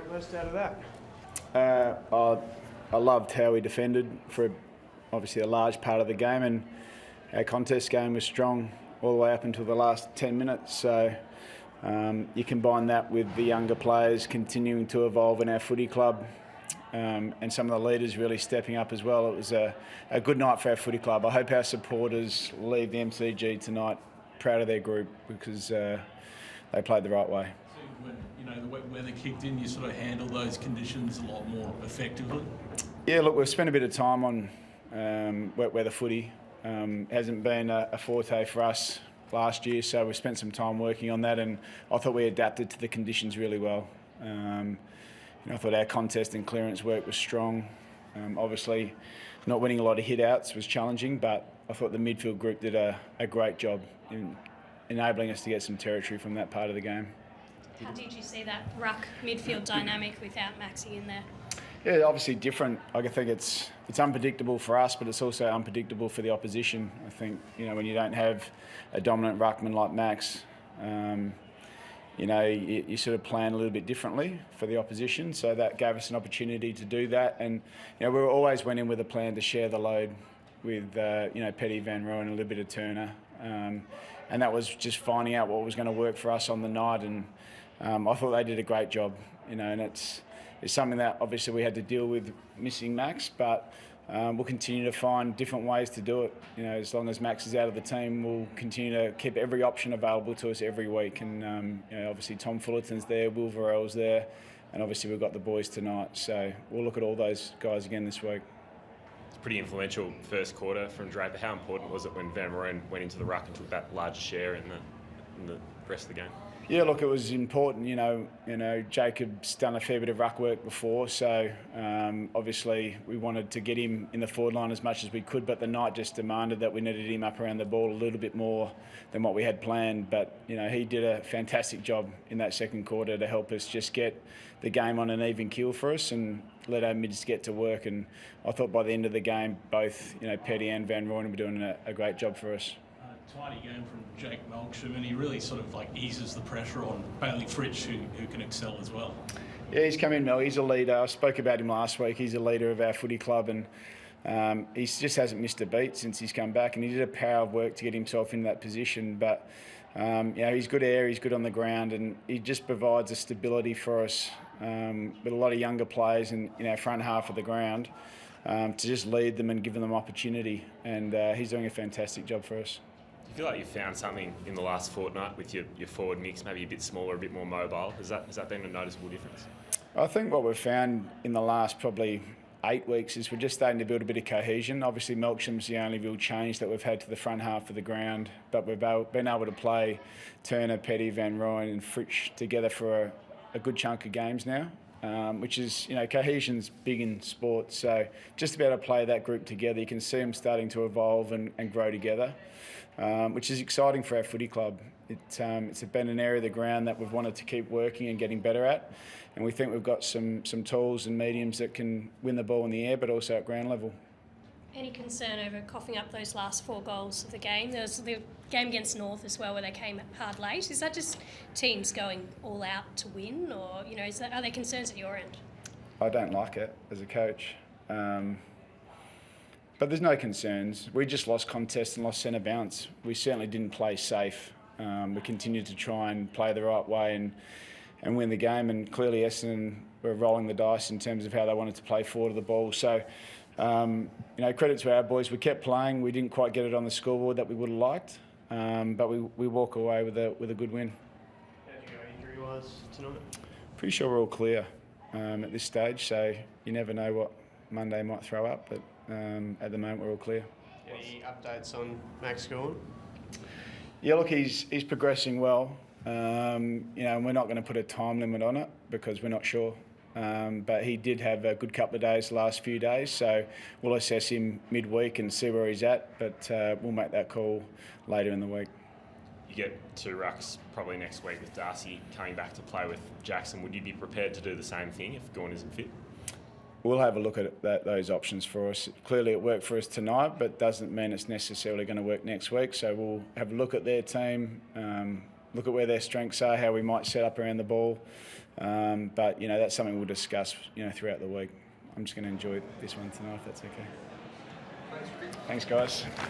work most out of that? I loved how we defended for obviously a large part of the game, and our contest game was strong all the way up until the last 10 minutes. So you combine that with the younger players continuing to evolve in our footy club, and some of the leaders really stepping up as well. It was a good night for our footy club. I hope our supporters leave the MCG tonight proud of their group because they played the right way. When the wet weather kicked in, you sort of handle those conditions a lot more effectively? Yeah, look, we've spent a bit of time on wet weather footy. Hasn't been a forte for us last year, so we spent some time working on that, and I thought we adapted to the conditions really well. I thought our contest and clearance work was strong. Obviously, not winning a lot of hit-outs was challenging, but I thought the midfield group did a great job in enabling us to get some territory from that part of the game. How did you see that ruck midfield dynamic without Maxi in there? Yeah, obviously different. I think it's unpredictable for us, but it's also unpredictable for the opposition. I think when you don't have a dominant ruckman like Max, you sort of plan a little bit differently for the opposition. So that gave us an opportunity to do that, and we always went in with a plan to share the load with Petty, Van Rooyen, and a little bit of Turner, and that was just finding out what was going to work for us on the night. And I thought they did a great job, and it's something that obviously we had to deal with missing Max, but we'll continue to find different ways to do it. As long as Max is out of the team, we'll continue to keep every option available to us every week. And obviously Tom Fullerton's there, Will Varell's there, and obviously we've got the boys tonight. So we'll look at all those guys again this week. It's pretty influential first quarter from Draper. How important was it when Van Rooyen went into the ruck and took that larger share in the rest of the game? Yeah, look, it was important. Jacob's done a fair bit of ruck work before, so obviously we wanted to get him in the forward line as much as we could, but the night just demanded that we needed him up around the ball a little bit more than what we had planned. But he did a fantastic job in that second quarter to help us just get the game on an even keel for us and let our mids get to work. And I thought by the end of the game, both Petty and Van Rooyen were doing a great job for us. Tidy game from Jake Melksham, and he really sort of eases the pressure on Bailey Fritsch, who can excel as well. Yeah, he's come in, Mel. He's a leader. I spoke about him last week. He's a leader of our footy club, and he just hasn't missed a beat since he's come back, and he did a power of work to get himself in that position. But he's good air, he's good on the ground, and he just provides a stability for us with a lot of younger players in our front half of the ground to just lead them and give them opportunity. And he's doing a fantastic job for us. Do you feel like you found something in the last fortnight with your forward mix, maybe a bit smaller, a bit more mobile? Has that been a noticeable difference? I think what we've found in the last probably 8 weeks is we're just starting to build a bit of cohesion. Obviously, Melksham's the only real change that we've had to the front half of the ground, but we've been able to play Turner, Petty, Van Rooyen and Fritsch together for a good chunk of games now, which is, cohesion's big in sport. So just to be able to play that group together, you can see them starting to evolve and grow together. Which is exciting for our footy club. It's been an area of the ground that we've wanted to keep working and getting better at, and we think we've got some tools and mediums that can win the ball in the air, but also at ground level. Any concern over coughing up those last 4 goals of the game? There was the game against North as well, where they came hard late. Is that just teams going all out to win, or are there concerns at your end? I don't like it as a coach. But there's no concerns. We just lost contest and lost centre bounce. We certainly didn't play safe. We continued to try and play the right way and win the game. And clearly Essendon were rolling the dice in terms of how they wanted to play forward of the ball. So, credit to our boys. We kept playing. We didn't quite get it on the scoreboard that we would have liked. But we walk away with a good win. How did you go injury-wise tonight? Pretty sure we're all clear at this stage. So you never know what Monday might throw up. But at the moment, we're all clear. Any updates on Max Goodwin? Yeah, look, he's progressing well. And we're not going to put a time limit on it because we're not sure. But he did have a good couple of days the last few days, so we'll assess him midweek and see where he's at. But we'll make that call later in the week. You get 2 rucks probably next week with Darcy coming back to play with Jackson. Would you be prepared to do the same thing if Goodwin isn't fit? We'll have a look at those options for us. Clearly it worked for us tonight, but doesn't mean it's necessarily going to work next week. So we'll have a look at their team, look at where their strengths are, how we might set up around the ball. But that's something we'll discuss throughout the week. I'm just going to enjoy this one tonight if that's okay. Thanks guys.